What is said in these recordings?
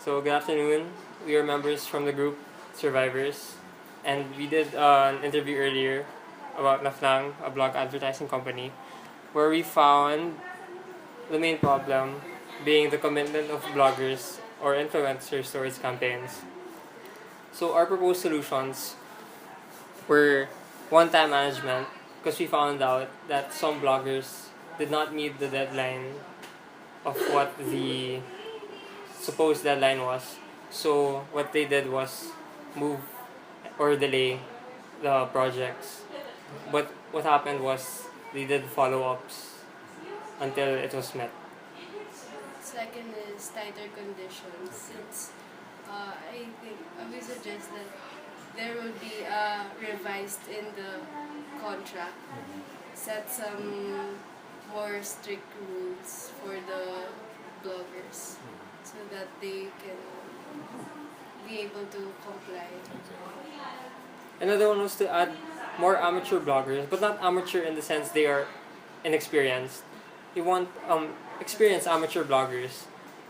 So, good afternoon. We are members from the group Survivors, and we did an interview earlier about Nafnang, a blog advertising company, where we found the main problem being the commitment of bloggers or influencers towards campaigns. So, our proposed solutions were one-time management, because we found out that some bloggers did not meet the deadline of what the supposed deadline was. So what they did was move or delay the projects. But what happened was they did follow-ups until it was met. Second is tighter conditions. Since I would suggest that there will be revised in the contract, set some more strict rules for the bloggers so that they can be able to comply. Another one was to add more amateur bloggers, but not amateur in the sense they are inexperienced. We want experienced amateur bloggers,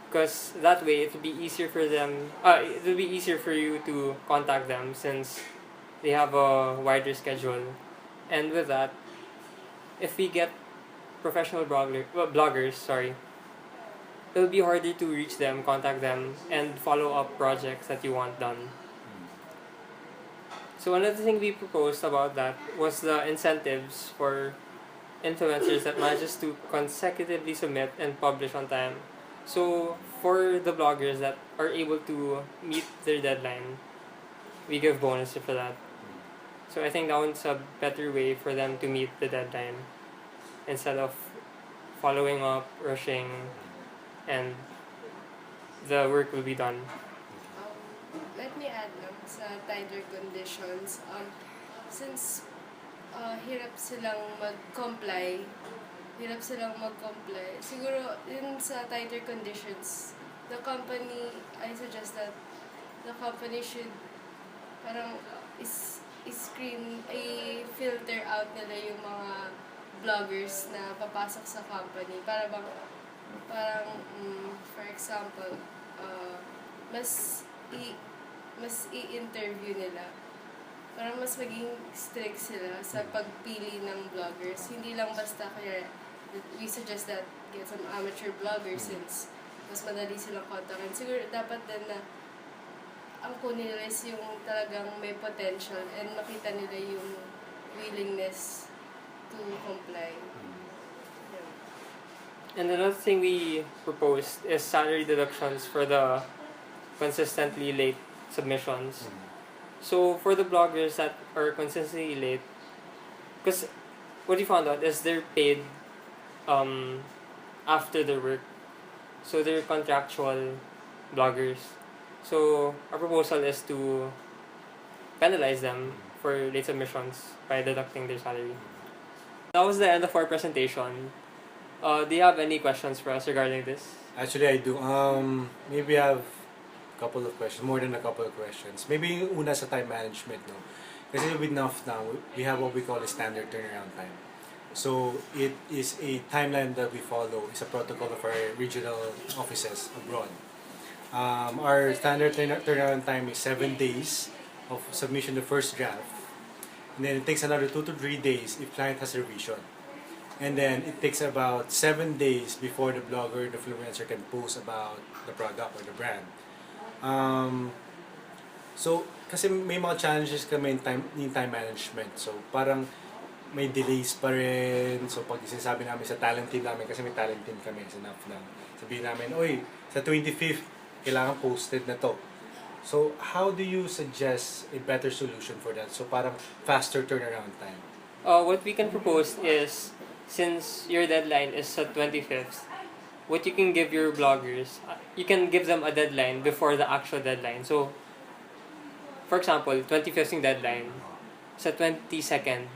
because that way it will be easier for them. It will be easier for you to contact them since they have a wider schedule, and with that, if we get bloggers, sorry, it will be harder to reach them, contact them, and follow up projects that you want done. So another thing we proposed about that was the incentives for influencers that manages to consecutively submit and publish on time. So for the bloggers that are able to meet their deadline, we give bonuses for that. So I think that one's a better way for them to meet the deadline instead of following up, rushing, and the work will be done. Let me add lang sa tighter conditions. Since hirap silang mag-comply, siguro yun sa tighter conditions, I suggest that the company should parang filter out nila yung mga bloggers na papasok sa company para bang for example mas i-interview nila, parang mas maging strict sila sa pagpili ng bloggers, hindi lang basta kaya we suggest that get some amateur bloggers since mas madali silang kontakin. Siguro dapat din na ang kunin nila is yung talagang may potential and makita nila yung willingness to comply. And another thing we proposed is salary deductions for the consistently late submissions. So for the bloggers that are consistently late, because what we found out is they're paid after their work. So they're contractual bloggers. So our proposal is to penalize them for late submissions by deducting their salary. That was the end of our presentation. Do you have any questions for us regarding this? Actually, I do. Maybe I have a couple of questions, more than a couple of questions. Maybe yung una sa time management, no? Kasi with NUF now, we have what we call a standard turnaround time. So, it is a timeline that we follow. It's a protocol of our regional offices abroad. Our standard turnaround time is 7 days of submission of first draft. And then it takes another 2 to 3 days if client has revision. And then it takes about 7 days before the blogger, the influencer can post about the product or the brand. So, kasi may mga challenges kami in time management. So, parang may delays pa rin. So, pag sinasabi namin sa talent team namin, kasi may talent team kami, sa NAF na, sabihin namin, oy, sa 25th, kailangan posted na to. So, how do you suggest a better solution for that? So, parang faster turnaround time. What we can propose is, since your deadline is sa 25th, what you can give your bloggers, you can give them a deadline before the actual deadline. So, for example, 25th yung deadline. Sa 22nd,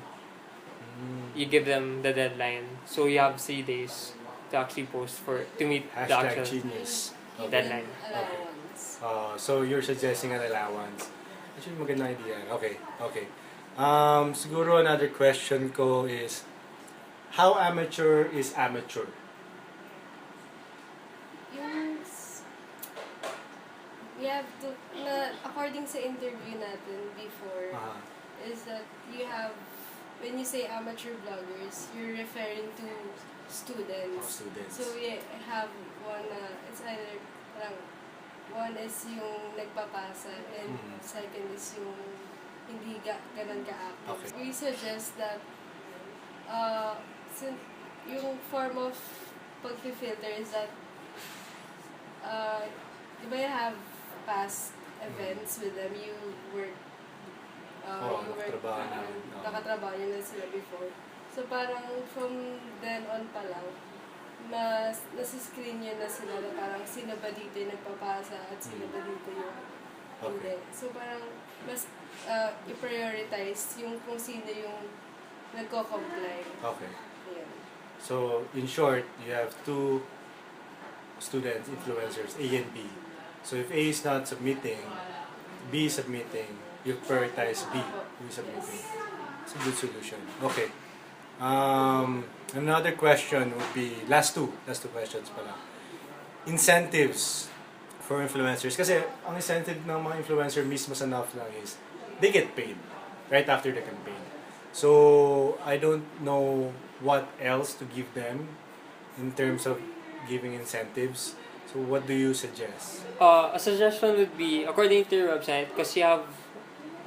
you give them the deadline. So, you have 3 days to actually post to meet the Hashtag actual genius. deadline. Allowance. So you're suggesting an allowance. Actually, maganda idea. Okay. Siguro another question ko is, how amateur is amateur? Yung we have to, according sa interview natin before, Uh-huh. is that you have, when you say amateur vloggers, you're referring to students. Students. So we have one, it's either, parang, one is yung nagpapasa and Mhm. second is yung hindi ganun ka-active. Okay. We suggest that yung form of pag-filter is that di ba you have past events with them, you work nakatrabaho na. nakatrabaho nyo na sila before. So parang from then on pa lang, nasa-screen nyo na sila na parang sino ba dito yung nagpapasa at sino ba dito yung hindi. Okay. So parang mas i-prioritize yung kung sino yung nagko-comply. Okay. Ayan. So, in short, you have two students, influencers, A and B. So, if A is not submitting, B is submitting, you prioritize B who is submitting. It's a good solution. Okay. Another question would be, last two questions pala. Incentives for influencers. Kasi, ang incentive ng mga influencer mismo sa NAF lang is, they get paid right after the campaign. So, I don't know what else to give them in terms of giving incentives. So, what do you suggest? A suggestion would be, according to your website, because you have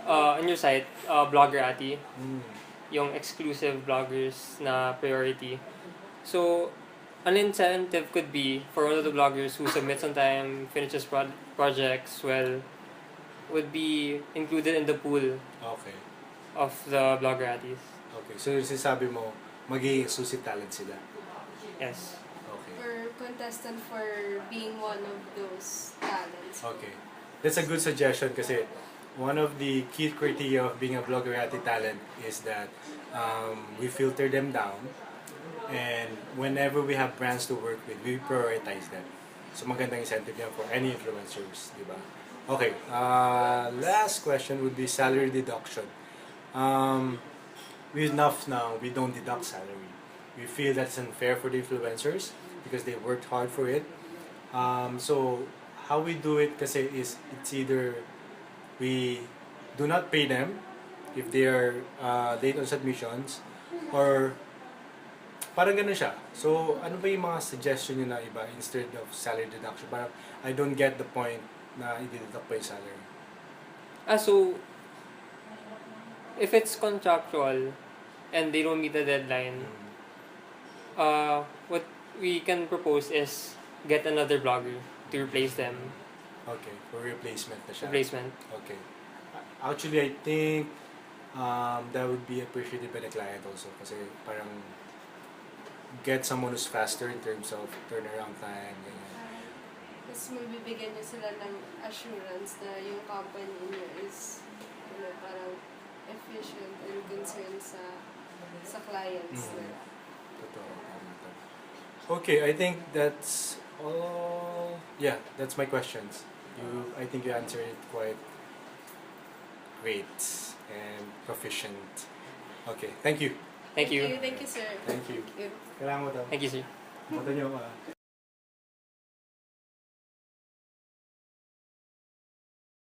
on your site, Blogger Ati, yung exclusive bloggers na priority. So, an incentive could be for one of the bloggers who submits on time, finishes projects well, would be included in the pool Okay. of the Blogger Atis. Okay. So, yung sinasabi mo, magiging exclusive talent sila. Yes. Okay. Or contestant for being one of those talents. Okay. That's a good suggestion kasi one of the key criteria of being a blogger at talent is that we filter them down, and whenever we have brands to work with, we prioritize them. So magandang incentive yan for any influencers, di ba? Okay, last question would be salary deduction. With NAF now, we don't deduct salary. We feel that's unfair for the influencers because they worked hard for it. So how we do it kasi is it's either we do not pay them if they are late on submissions, or parang ganun siya. So ano ba yung mga suggestion nyo na iba instead of salary deduction? Parang I don't get the point na i-deduct pa yung salary. So, if it's contractual and they don't meet the deadline, what we can propose is get another blogger to replace them. Okay, for replacement na siya. Replacement. Okay. Actually, I think that would be appreciated by the client also kasi parang get someone who's faster in terms of turnaround time. Ganyan. Mas mabibigyan nyo sila ng assurance na yung company niyo is parang efficient and concerned sa clients nila. Totoo. Okay, I think that's all. Yeah, that's my questions. I think you answered it quite great and proficient. Okay, thank you. Thank you. Thank you, sir. Thank you. Thank you. Kailangan mo to. Thank you, sir. Buto niyo